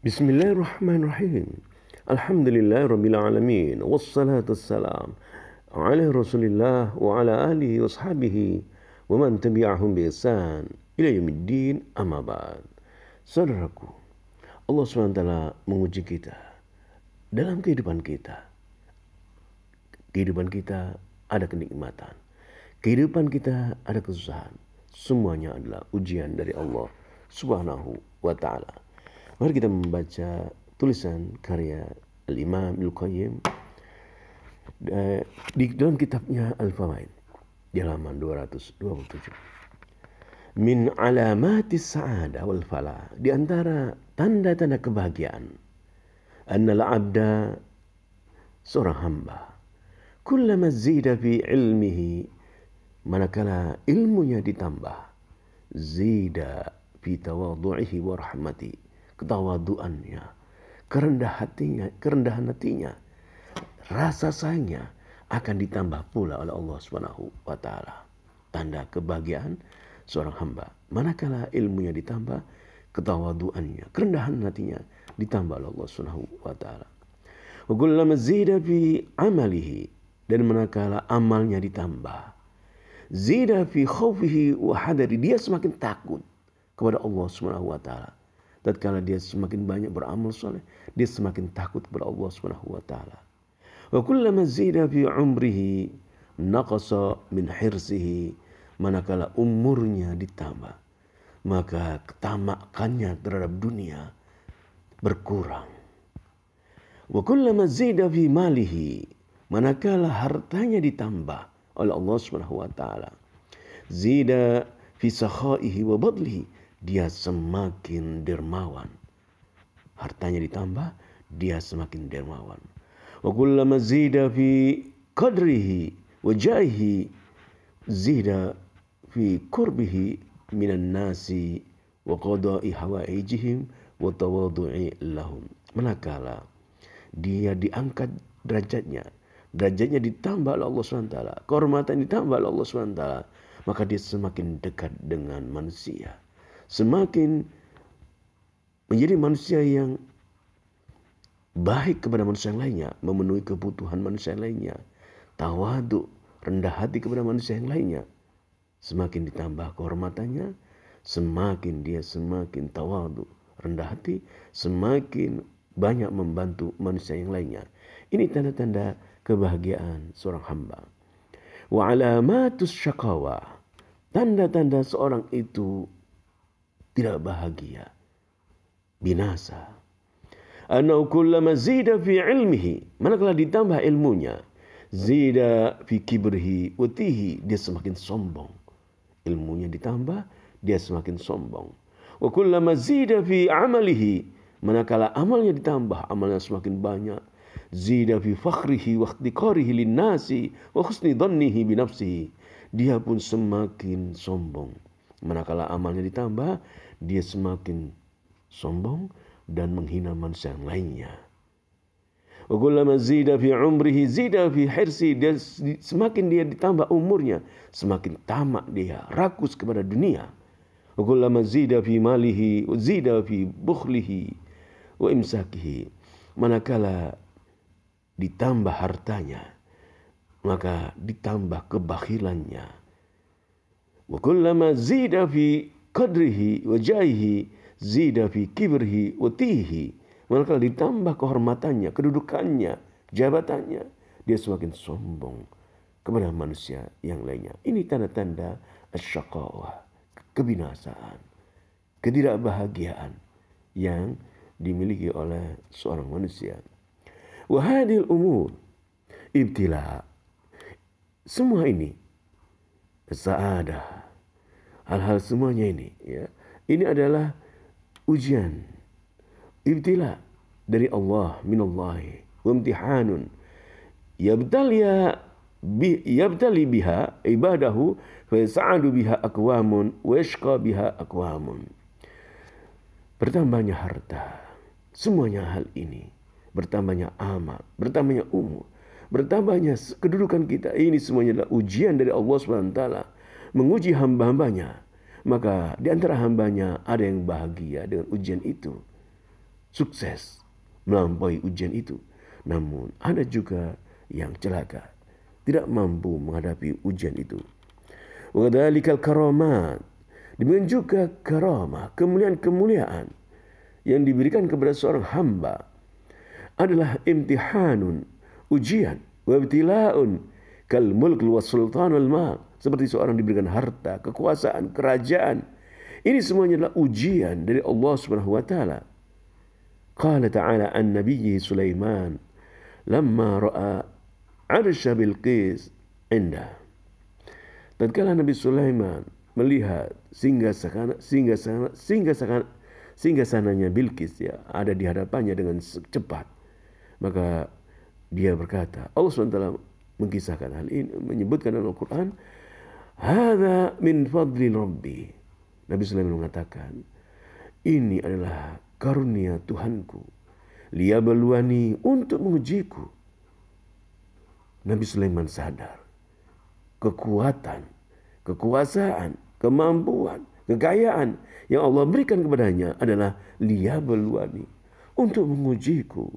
Bismillahirrahmanirrahim. Alhamdulillahirabbil alamin. Wassalatu wassalam ala Rasulillah wa ala alihi washabihi wa man tabi'ahum bi ihsan ila yaumiddin, amma ba'd. Saudaraku, Allah SWT menguji kita dalam kehidupan kita. Kehidupan kita ada kenikmatan, kehidupan kita ada kesusahan. Semuanya adalah ujian dari Allah Subhanahu wa ta'ala. Mari kita membaca tulisan karya Al-Imam Ibnul Qayyim di dalam kitabnya Al-Fawaid di halaman 227. Min alamatis sa'adah wal falah, di antara tanda-tanda kebahagiaan, annal abda, seorang hamba, kullama zida fi ilmihi, manakala ilmunya ditambah, zida fi tawadhu'ihi wa rahmati, ketawaduannya, kerendahan hatinya, rasa sayangnya akan ditambah pula oleh Allah Subhanahu wa ta'ala. Tanda kebahagiaan seorang hamba, manakala ilmunya ditambah, ketawaduannya, kerendahan hatinya ditambah oleh Allah Subhanahu wa ta'ala. Wa kullama zida fi amalihi, dan manakala amalnya ditambah, zida fi khaufihi wa hadari, dia semakin takut kepada Allah Subhanahu wa ta'ala. Tatkala dia semakin banyak beramal soleh, dia semakin takut kepada Allah Subhanahu wa ta'ala. Wa kullama zida fi umrihi naqasa min hirsihi, manakala umurnya ditambah, maka ketamakannya terhadap dunia berkurang. Wa kullama zida fi malihi, manakala hartanya ditambah oleh Allah Subhanahu wa ta'ala, zida fi sakhaihi wa badlihi, dia semakin dermawan. Hartanya ditambah, dia semakin dermawan. Wa kullama zida fi qadrihi wa jaihi, zida fi qurbihi minan nasi wa qada'i hawaijihim wa tawadhu'i lahum. Manakala dia diangkat derajatnya ditambah oleh Allah SWT, kehormatan ditambah oleh Allah SWT, maka dia semakin dekat dengan manusia, semakin menjadi manusia yang baik kepada manusia yang lainnya, memenuhi kebutuhan manusia yang lainnya, tawadu, rendah hati kepada manusia yang lainnya. Semakin ditambah kehormatannya, semakin dia semakin tawadu, rendah hati, semakin banyak membantu manusia yang lainnya. Ini tanda-tanda kebahagiaan seorang hamba. Wa alamatus syaqawa, tanda-tanda seorang itu tidak bahagia, binasa. Anau kullama zida fi ilmihi, manakala ditambah ilmunya, zida fi kibrihi utihi, dia semakin sombong. Ilmunya ditambah, dia semakin sombong. Wa kullama zida fi amalihi, manakala amalnya ditambah, amalnya semakin banyak, zida fi fakhrihi wa ikhtiqarihi linnasi wa husni dhannihi bi nafsihi, dia pun semakin sombong. Manakala amalnya ditambah, dia semakin sombong dan menghina manusia yang lainnya. Wa kullama zida fi umrihi zida fi hirsi, dia semakin dia ditambah umurnya, semakin tamak dia, rakus kepada dunia. Wa kullama zida fi malihi zida fi bukhlihi wa imsakihi, manakala ditambah hartanya, maka ditambah kebakhilannya. Wa kullama zida fi qadrihi wa jaihi zida fi kibrihi wa tihi, manakala ditambah kehormatannya, kedudukannya, jabatannya, dia semakin sombong kepada manusia yang lainnya. Ini tanda-tanda asyaqawah, kebinasaan, ketidakbahagiaan yang dimiliki oleh seorang manusia. Wa hadhil umur ibtila, semua ini sa'adah, hal-hal semuanya ini, ya, ini adalah ujian, ibtila dari Allah, minallahi, wa imtihanun yabtali biha ibadahu fa yas'adu biha aqwamun wa yashqa biha aqwamun. Bertambahnya harta, semuanya hal ini, bertambahnya amal, bertambahnya umur, bertambahnya kedudukan kita, ini semuanya adalah ujian dari Allah SWT menguji hamba-hambanya. Maka di antara hambanya ada yang bahagia dengan ujian itu. sukses melampaui ujian itu. Namun ada juga yang celaka, tidak mampu menghadapi ujian itu. Wa kadzalikal karamat, demikian juga karamah, kemuliaan-kemuliaan yang diberikan kepada seorang hamba adalah imtihanun, ujian, wa ibtilaun kal mulk was sultan wal mal, seperti seorang diberikan harta, kekuasaan, kerajaan. Ini semuanya adalah ujian dari Allah Subhanahu wa taala. Qala ta'ala an nabiyyi Sulaiman lamma ra'a arsy Bilqis indah. Tatkala Nabi Sulaiman melihat singgasananya Bilqis ada di hadapannya dengan cepat, maka dia berkata, Allah SWT mengkisahkan hal ini, menyebutkan dalam Al-Quran, hadza min fadli Rabbi. Nabi Sulaiman mengatakan, ini adalah karunia Tuhanku, liyabluwani, untuk mengujiku. Nabi Sulaiman sadar kekuatan, kekuasaan, kemampuan, kekayaan yang Allah berikan kepadanya adalah liyabluwani, untuk mengujiku.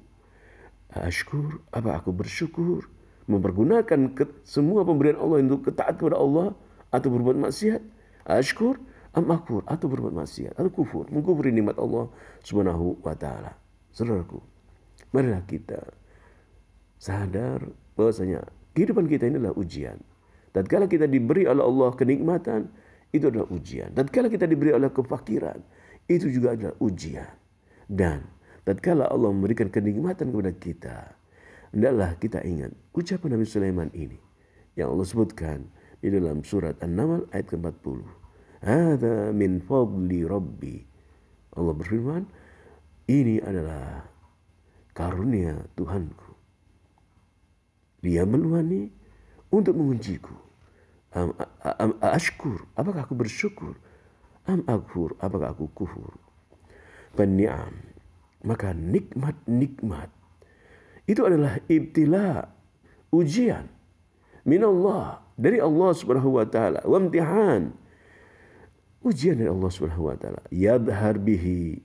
Ashkur, apa aku bersyukur, mempergunakan semua pemberian Allah untuk ketaat kepada Allah atau berbuat maksiat? Ashkur am akfur, atau berbuat maksiat atau kufur, mengkufuri nikmat Allah Subhanahu wa taala. Saudaraku, marilah kita sadar bahwasanya kehidupan kita ini adalah ujian. Tatkala kita diberi oleh Allah kenikmatan, itu adalah ujian. Tatkala kita diberi oleh kefakiran, itu juga adalah ujian. Dan tatkala Allah memberikan kenikmatan kepada kita, hendaklah kita ingat ucapan Nabi Sulaiman ini yang Allah sebutkan di dalam surat An-Naml ayat ke-40. Hadza min fadli Rabbi. Allah berfirman, ini adalah karunia Tuhanku. Dia menuani untuk mengujiku. Ashkur, apakah aku bersyukur? Am akfur, apakah aku kufur? Penni'am, maka nikmat-nikmat itu adalah ibtila, ujian minallah, dari Allah Subhanahu wa taala, wa imtihan, ujian dari Allah Subhanahu wa taala. Yadhar bihi,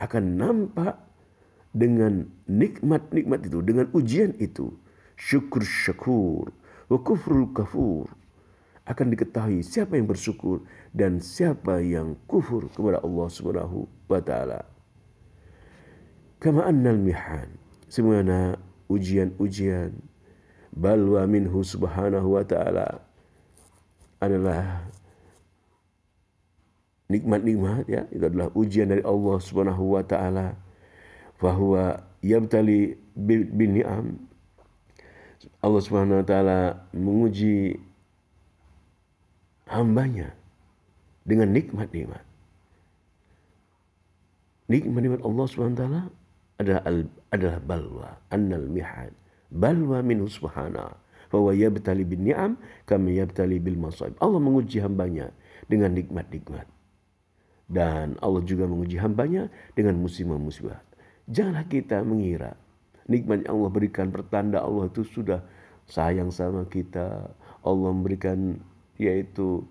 akan nampak dengan nikmat-nikmat itu, dengan ujian itu, syukur syakur wa kufrul kafur, akan diketahui siapa yang bersyukur dan siapa yang kufur kepada Allah Subhanahu wa taala. Kama annal mihan, semuanya ujian-ujian, balwa minhu subhanahu wa ta'ala, adalah nikmat-nikmat, itu adalah ujian dari Allah Subhanahu wa taala. Fahuwa yabtali bin ni'am, Allah Subhanahu wa taala menguji hambanya dengan nikmat-nikmat. Nikmat-nikmat Allah Subhanahu wa taala adalah balwa, annal mihan, balwa minhu subhanahu wa yabtali bin ni'am kama yabtali bil masaib. Allah menguji hambanya dengan nikmat-nikmat, dan Allah juga menguji hambanya dengan musibah-musibah. Janganlah kita mengira nikmat yang Allah berikan pertanda Allah itu sudah sayang sama kita. Allah memberikan, yaitu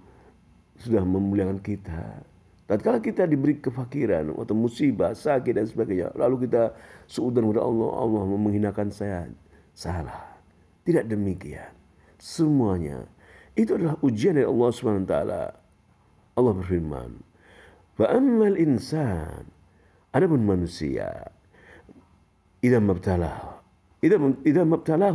sudah memuliakan kita. Tatkala kita diberi kefakiran atau musibah, sakit dan sebagainya, lalu kita suudzon kepada Allah, Allah menghinakan saya. Salah. Tidak demikian. Semuanya itu adalah ujian dari Allah SWT. Allah berfirman, "Fa ammal insan", adapun manusia, idza mabtalahu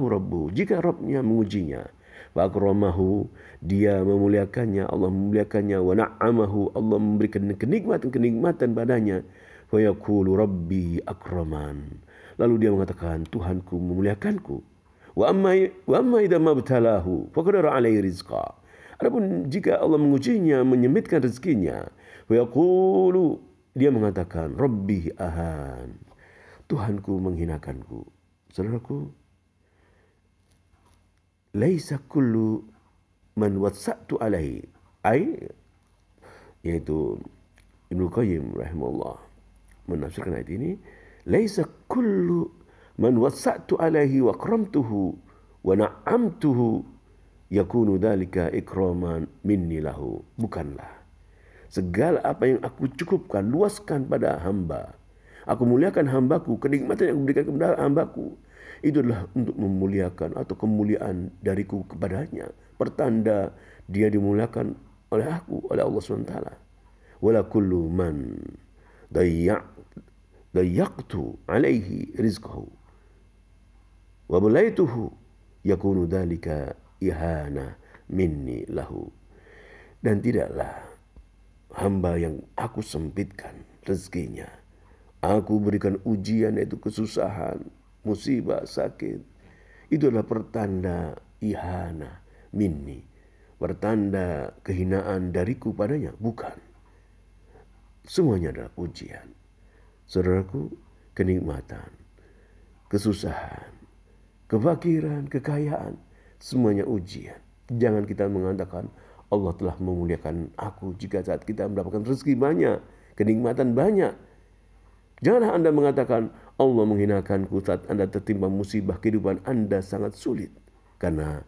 rabbuhu, jika Rabbnya mengujinya, wa akramahu, dia memuliakannya, Allah memuliakannya, wa na'amahu, Allah memberikan kenikmatan padanya, fa yaqulu rabbi akraman, lalu dia mengatakan Tuhanku memuliakanku. Wa amma idza mabtalahu faqadara alaihi rizqa, adapun jika Allah mengujinya, menyemitkan rezekinya, fa yaqulu, dia mengatakan rabbi ahan, Tuhanku menghinakanku. Saudaraku, laisa kullu man wasa'tu alaihi, yaitu Ibnu Qayyim rahimahullah menafsirkan ayat ini, laisa kullu man wasa'tu alaihi wa akramtuhu wa na'amtuhu yakunu dhalika ikraman minni lahu. Bukanlah segala apa yang aku cukupkan, luaskan pada hamba, Aku muliakan hambaku, kenikmatan yang aku berikan kepada hambaku. Itu adalah untuk memuliakan atau kemuliaan dariku kepadanya. Pertanda dia dimuliakan oleh aku, oleh Allah SWT. Wala kullu man dayyaqtu alaihi rizqahu wa balaituhu yakunu dhalika ihana minni lahu. Dan tidaklah hamba yang aku sempitkan rezekinya, aku berikan ujian, yaitu kesusahan, musibah, sakit, itu adalah pertanda ihana minni, pertanda kehinaan dariku padanya. Bukan, semuanya adalah ujian. Saudaraku, kenikmatan, kesusahan, kefakiran, kekayaan, semuanya ujian. Jangan kita mengatakan Allah telah memuliakan aku jika saat kita mendapatkan rezeki banyak, kenikmatan banyak. Janganlah Anda mengatakan Allah menghinakanku saat Anda tertimpa musibah kehidupan Anda sangat sulit. Karena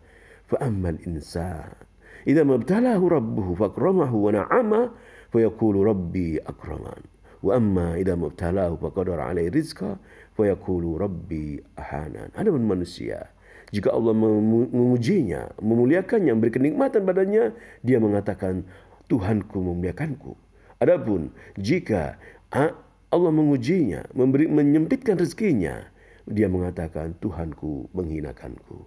fa'ammal insan idza mabtalahu rabbuhu fakramahu wa na'ama fayaqulu rabbi akraman. Wa amma idza mabtalahu faqadara alaihi rizqa fayaqulu rabbi ahanan. Adapun manusia, jika Allah mengujinya, memuliakannya, memberi kenikmatan padanya, dia mengatakan Tuhanku memuliakanku. Adapun jika Allah mengujinya, menyempitkan rezekinya, dia mengatakan Tuhanku menghinakanku.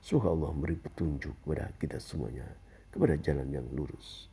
Semoga Allah memberi petunjuk kepada kita semuanya kepada jalan yang lurus.